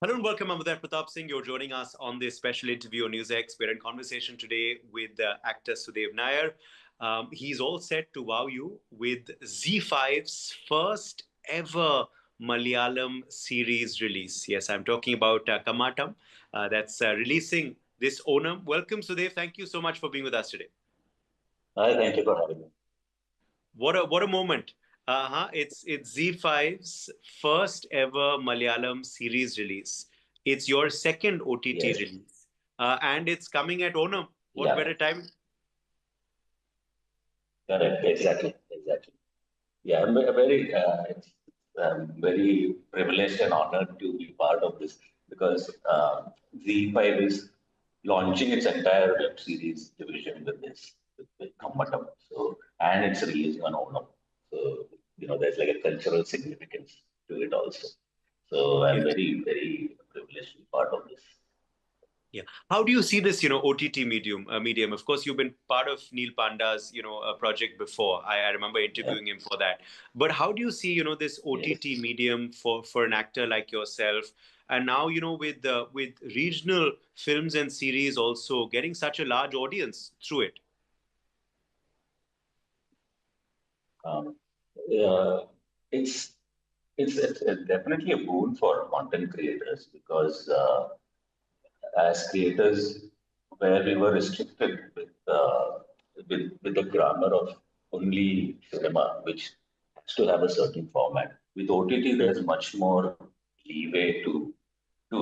Hello and welcome. I'm Uday Pratap Singh. You're joining us on this special interview on NewsX. We're in conversation today with actor Sudev Nair. He's all set to wow you with Z5's first ever Malayalam series release. Yes, I'm talking about Kammattam. That's releasing this Onam. Welcome, Sudev. Thank you so much for being with us today. Hi, thank you for having me. What a moment. It's Z5's first ever Malayalam series release. It's your second OTT Yes, release. And it's coming at Onam. What yeah, better time? correct, exactly. Yeah, I'm very privileged and honored to be part of this because Z5 is launching its entire web series division with Kammattam. So, and it's releasing on Onam. So, there's like a cultural significance to it also. So, I'm Yeah. very privileged to be part of this. Yeah. How do you see this, OTT medium? Of course, you've been part of Neil Panda's, project before. I remember Yeah, interviewing him for that. But how do you see, this OTT yes. medium for an actor like yourself? And now, with regional films and series also getting such a large audience through it. Um, uh, it's it's definitely a boon for content creators because as creators, where we were restricted with the grammar of only cinema, which has to have a certain format. With OTT, there's much more leeway to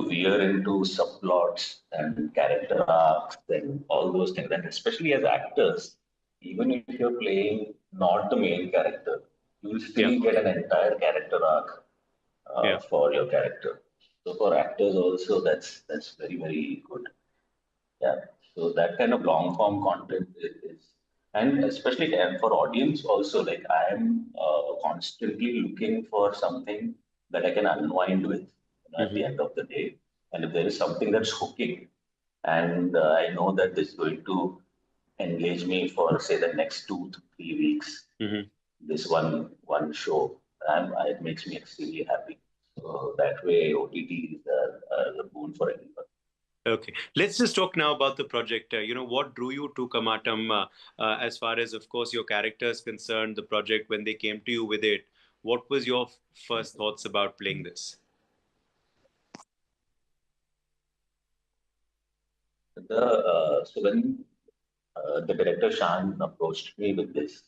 veer into subplots and character arcs and all those things. And especially as actors, even if you're playing not the main character, you will Yeah. still get an entire character arc Yeah. for your character. So for actors also, that's very good. Yeah. So that kind of long form content is, and especially and for audience also, like I am constantly looking for something that I can unwind with at the Hmm. end of the day. And if there is something that's hooking, and I know that is going to engage me for say the next 2 to 3 weeks, Hmm. this one show, it makes me extremely happy. So that way, OTT is a boon for anyone. Okay, let's just talk now about the project. What drew you to Kamatam, as far as, of course, your character is concerned, the project, when they came to you with it, what was your first thoughts about playing this? So when the director Shan approached me with this,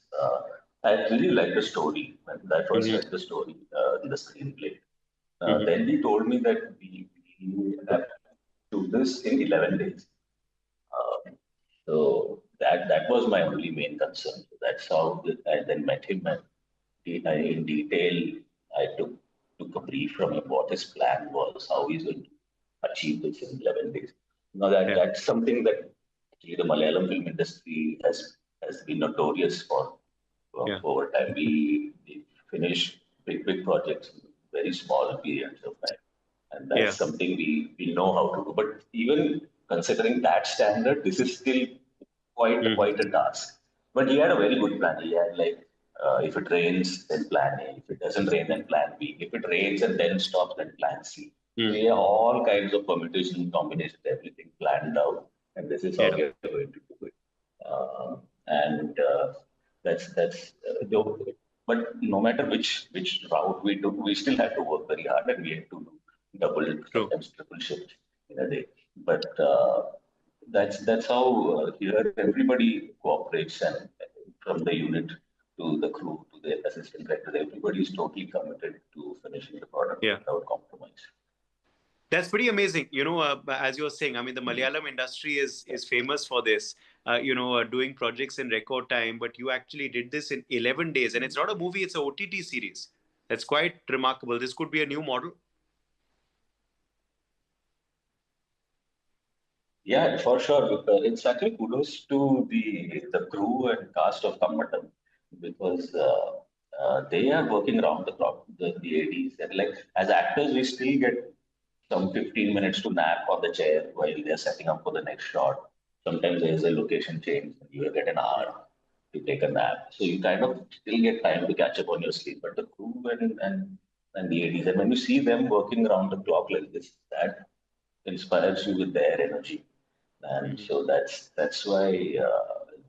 I really liked the story when I first Hmm. read the story in the screenplay. Hmm. Then he told me that we have to do this in 11 days. So that was my only main concern. So that's how I then met him and in detail I took a brief from him what his plan was, how he's going to achieve this in 11 days. Now Yeah. that's something that actually the Malayalam film industry has been notorious for Yeah. over time. We finish big projects in very small periods of time. And that's Yeah. something we know how to do. But even considering that standard, this is still Hmm. quite a task. But he had a very good plan. He had like if it rains, then plan A. If it doesn't rain, then plan B. If it rains and then stops, then plan C. So Hmm. he had all kinds of permutations, combinations, everything planned out, and this is how Yeah. we are going to do it. And but no matter which route we took, we still had to work very hard, and we had to do double, True. sometimes triple shift in a day. But that's how here everybody cooperates, and from the unit to the crew to the assistant director, everybody is totally committed to finishing the product Yeah. without compromise. That's pretty amazing. As you were saying, I mean, the Malayalam industry is famous for this. Doing projects in record time, but you actually did this in 11 days, and it's not a movie; it's a OTT series. That's quite remarkable. This could be a new model. Yeah, for sure. Because it's actually kudos to the crew and cast of Kammattam because they are working around the clock, the ADs. And like as actors, we still get some 15 minutes to nap on the chair while they're setting up for the next shot. Sometimes there's a location change, and you will get an hour to take a nap. So you kind of still get time to catch up on your sleep. But the crew and the ADs. And when you see them working around the clock like this, that inspires you with their energy. And Mhm. so that's why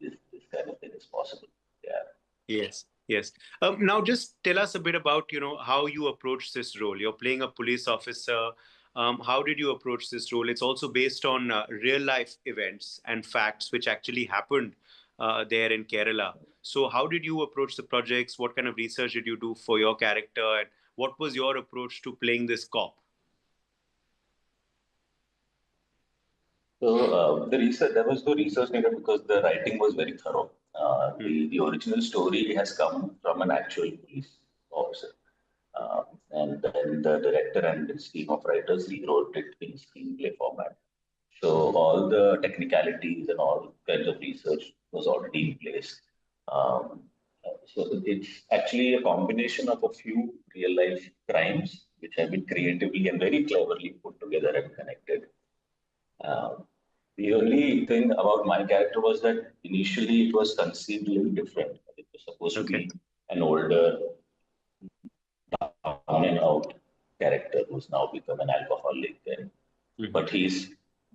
this kind of thing is possible. Yeah. Yes, yes. Now, just tell us a bit about how you approach this role. You're playing a police officer. How did you approach this role? It's also based on real life events and facts which actually happened there in Kerala. So, how did you approach the projects? What kind of research did you do for your character, and what was your approach to playing this cop? So the research there was no research needed because the writing was very thorough. The original story has come from an actual police officer, uh, and then the director and his team of writers rewrote it in screenplay format. So Mm-hmm. all the technicalities and all kinds of research was already in place. Um, so it's actually a combination of a few real life crimes which have been creatively and very cleverly put together and connected. Um, the only thing about my character was that initially it was conceived a little different. It was supposed to Okay. be an older, down and out character who's now become an alcoholic, and Mm-hmm. but he's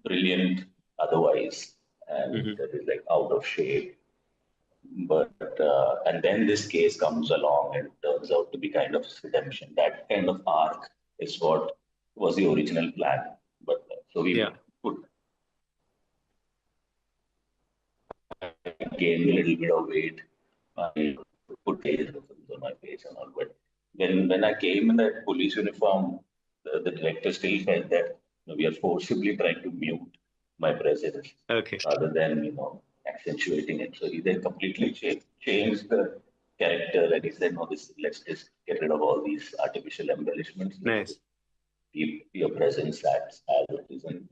brilliant otherwise, and Mm-hmm. he's like out of shape. But and then this case comes along and turns out to be kind of redemption. That kind of arc is what was the original plan. But so we Yeah. put gained a little bit of weight. I put days on my face and all. But when I came in that police uniform, the director still felt that we are forcibly trying to mute my presence Okay. rather than accentuating it. So he then completely changed the character and he said, no, this let's just get rid of all these artificial embellishments. Let's just Nice. keep your presence as it is and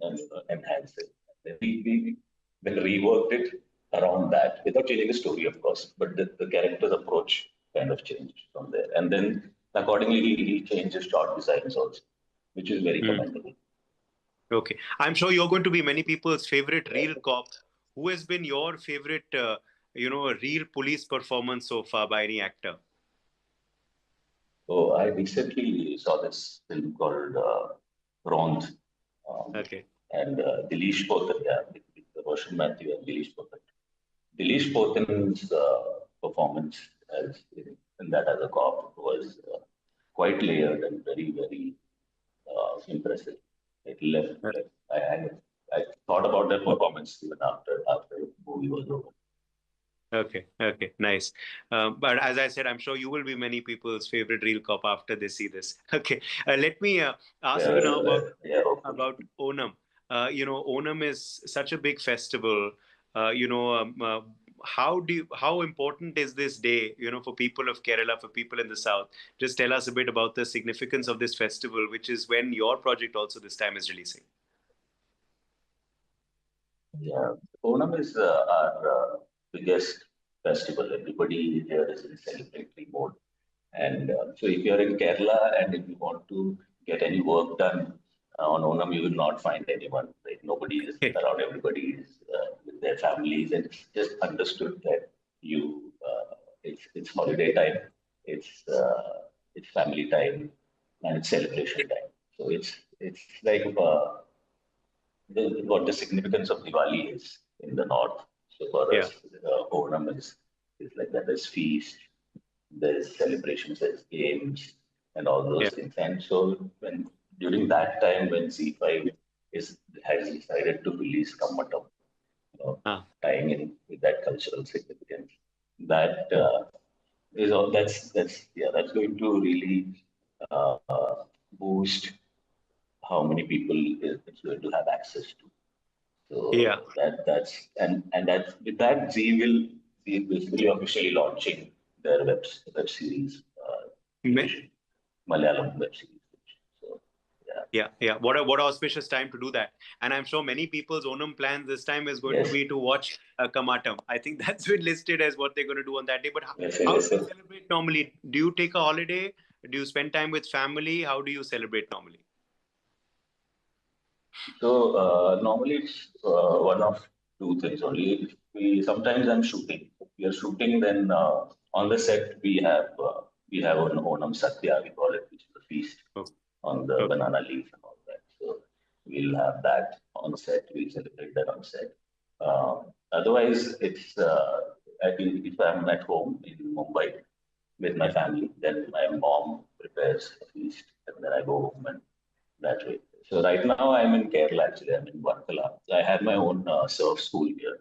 enhance it. Then we then reworked it around that without changing the story, of course, but the character's approach kind of changed from there. And then accordingly, he changed his short designs also, which is very Mm. commendable. Okay. I'm sure you're going to be many people's favorite Yeah. real cop. Who has been your favorite, real police performance so far by any actor? So I recently saw this film called Rond, um, Okay. and Dilish Potan, yeah, with the Roshan Matthew and Dilish Potan. Dilish Pothan's performance in that as a cop was quite layered and very, very impressive. It left like I thought about that performance even after the movie was over. Okay. Okay. Nice. But as I said, I'm sure you will be many people's favorite real cop after they see this. Okay. Let me ask Yeah, you now yeah, hopefully. about Onam. Onam is such a big festival. How important is this day? For people of Kerala, for people in the south. Just tell us a bit about the significance of this festival, which is when your project also this time is releasing. Yeah, Onam is our biggest festival. Everybody here is in celebratory mode. And so if you're in Kerala and if you want to get any work done on Onam, you will not find anyone. Right? Nobody is around. Everybody is with their families, and it's just understood that it's holiday time, it's family time, and it's celebration time. So it's like what the significance of Diwali is in the north. So for Yeah. us, Onam is like that. There's feast, there's celebrations, there's games, and all Yeah. those things. And so when during that time when Z5 is has decided to release Kammattam, Ah. tying in with that cultural significance, that is all. That's going to really boost how many people it's going to have access to. Yeah. So and that's with that Z will be basically officially launching their web series division, Malayalam web series division. So yeah, Yeah, yeah. What a auspicious time to do that. And I'm sure many people's Onam plans this time is going to yes, be to watch Kammattam. I think that's been listed as what they're going to do on that day. But yes, how yes, do you sir. celebrate normally? Do you take a holiday? Do you spend time with family? How do you celebrate normally? So normally it's one of two things only. If we sometimes I'm shooting. If we are shooting, then on the set we have an Onam Satya we call it, which is a feast Oh, on the okay. banana leaf and all that. So we'll have that on set. We'll celebrate that on set. Otherwise, it's I think if I'm at home in Mumbai with my Yeah. family, then my mom prepares a feast, and then I go home and that way. So right now I'm in Kerala actually. I'm in Varkala. I have my own surf school here.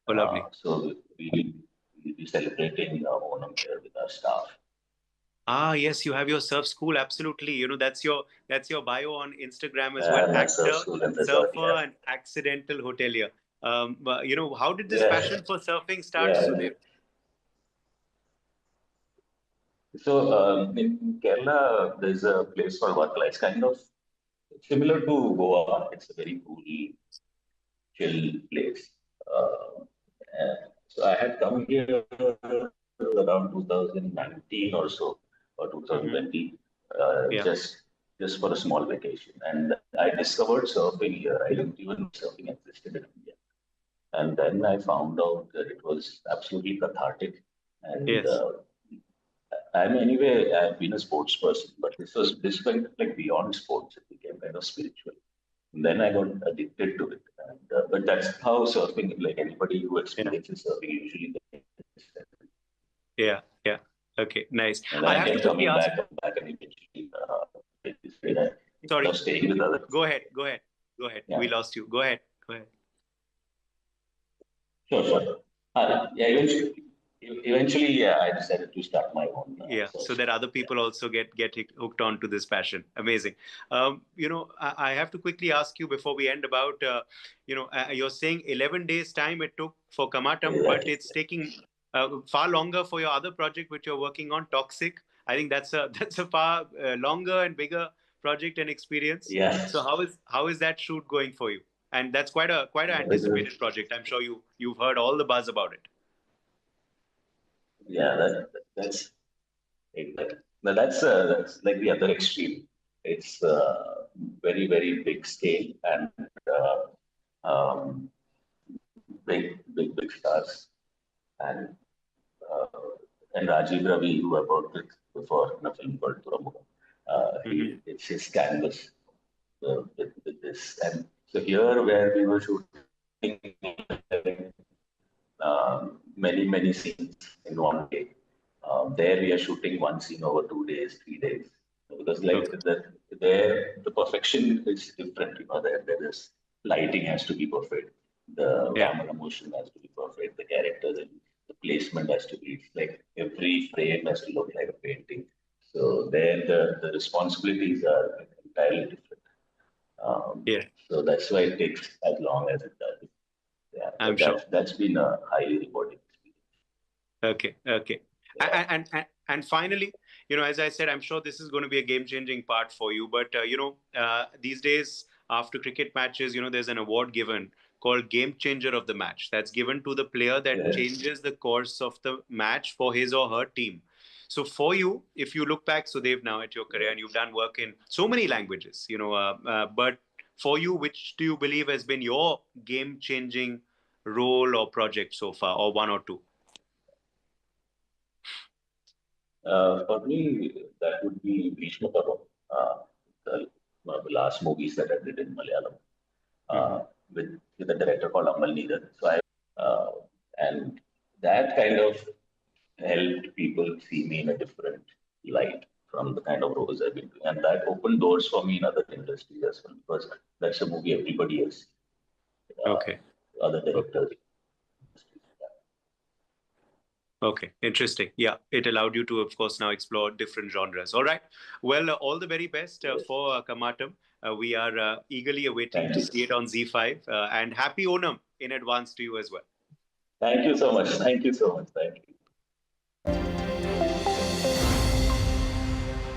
Oh, lovely. So we'll be celebrating Onam here with our staff. Ah, yes, you have your surf school. Absolutely. That's your bio on Instagram as well. And my surf Actor, school and resort, surfer, yeah. and accidental hotelier. But how did this Yeah, passion for surfing start, yeah. Sudev? So in Kerala, there's a place called Varkala. It's kind of similar to Goa. It's a very cool, chill place. So I had come here around 2019 or so, or Hmm. 2020, Yeah. just for a small vacation. And I discovered surfing here. I didn't even know surfing existed in India. And then I found out that it was absolutely cathartic. And Yes. I'm anyway, I've been a sports person, but this went like beyond sports. It became kind of spiritual. And then I got addicted to it. And, but that's how surfing, like anybody who Yeah. experiences surfing usually gets. Yeah. Yeah. Okay. Nice. And then I I have to kept quickly coming ask. back and back, and eventually I ended up Sorry. staying with others. Go ahead. Go ahead. Go ahead. We Yeah, lost you. Go ahead. Go ahead. sure, sure. Yeah, eventually, yeah, I decided to start my own Yeah, surf so that school. other Yeah, people also get hooked on to this passion. Amazing. I have to quickly ask you before we end about you're saying 11 days time it took for Kammattam, but exactly. it's taking far longer for your other project which you're working on, Toxic. I think that's a that's a far longer and bigger project and experience. Yeah, So how is that shoot going for you? And that's quite an no, it anticipated is. project. I'm sure you've heard all the buzz about it. Yeah, that's exactly. Now that's like the other extreme. It's very very big scale and um, big stars and uh, and Rajiv Ravi, who I worked with before in a film called Turamuga. Hmm. It's his canvas with this. And so here where we were shooting many scenes in one day. There we are shooting one scene over 2 days, 3 days. Because like Okay. there the perfection is different. There is lighting has to be perfect. The Yeah. camera motion has to be perfect. The characters and the placement has to be, it's like every frame has to look like a painting. So there the responsibilities are entirely different. Yeah. So that's why it takes as long as it does. Yeah, I'm but sure. that's been a highly rewarding experience. Okay, okay. Yeah, And finally, as I said, I'm sure this is going to be a game-changing part for you. But these days after cricket matches, there's an award given called Game Changer of the Match. That's given to the player that yes. changes the course of the match for his or her team. So for you, if you look back, Sudev, now at your career, and you've done work in so many languages, but for you, which do you believe has been your game-changing role or project so far, or one or two? For me, that would be Bhishma Parvam, the, one of the last movies that I did in Malayalam uh, with a director called Amal Neeran. Uh, and that kind of helped people see me in a different light from the kind of roles I've been doing. And that opened doors for me in other industries as well, because that's a movie everybody has, Okay. other Okay. directors. Okay. Interesting. Yeah. It allowed you to, of course, now explore different genres. All right. Well, all the very best Yes. for Kammattam. We are eagerly awaiting Thank to you. see it on Z5. And happy Onam in advance to you as well. Thank you so much. Thank you so much. Thank you.